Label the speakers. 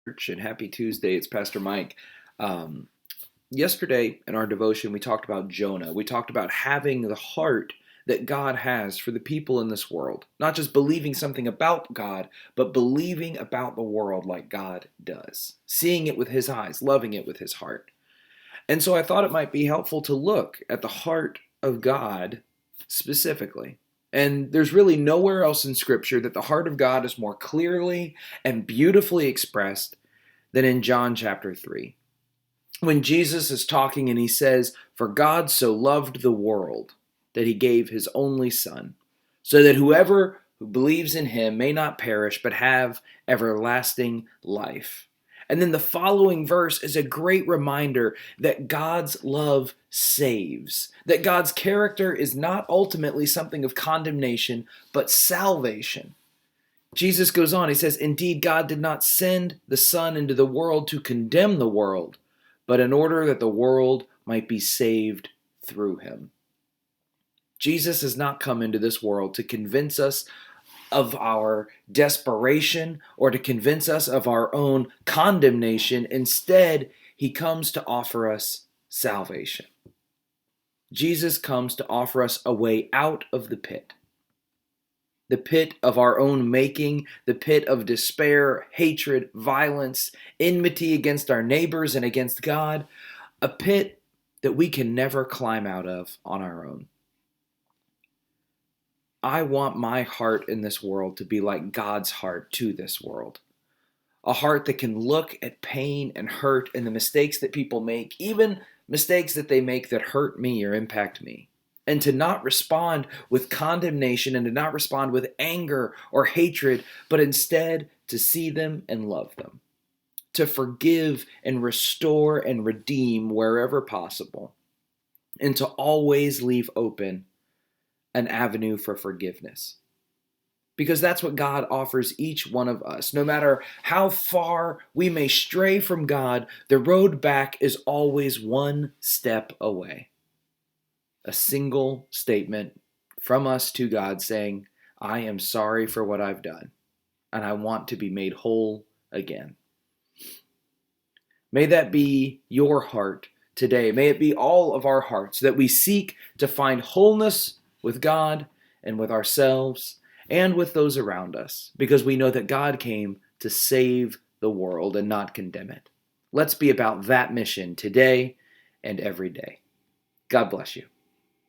Speaker 1: Church, and happy Tuesday. It's Pastor Mike. Um, Yesterday in our devotion, we talked about Jonah. We talked about having the heart that God has for the people in this world. Not just believing something about God, but believing about the world like God does. Seeing it with his eyes, loving it with his heart. And so I thought it might be helpful to look at the heart of God specifically. And there's really nowhere else in Scripture that the heart of God is more clearly and beautifully expressed than in John chapter 3. When Jesus is talking and he says, "For God so loved the world that he gave his only Son, so that whoever who believes in him may not perish but have everlasting life." And then the following verse is a great reminder that God's love saves, that God's character is not ultimately something of condemnation, but salvation. Jesus goes on, he says, "Indeed, God did not send the Son into the world to condemn the world, but in order that the world might be saved through him." Jesus has not come into this world to convince us of our desperation or to convince us of our own condemnation. Instead, he comes to offer us salvation. Jesus comes to offer us a way out of the pit of our own making, the pit of despair, hatred, violence, enmity against our neighbors and against God, a pit that we can never climb out of on our own. I want my heart in this world to be like God's heart to this world. A heart that can look at pain and hurt and the mistakes that people make, even mistakes that they make that hurt me or impact me, and to not respond with condemnation and to not respond with anger or hatred, but instead to see them and love them, to forgive and restore and redeem wherever possible, and to always leave open an avenue for forgiveness. Because that's what God offers each one of us. No matter how far we may stray from God, the road back is always one step away. A single statement from us to God saying, "I am sorry for what I've done, and I want to be made whole again." May that be your heart today. May it be all of our hearts that we seek to find wholeness with God and with ourselves and with those around us, because we know that God came to save the world and not condemn it. Let's be about that mission today and every day. God bless you.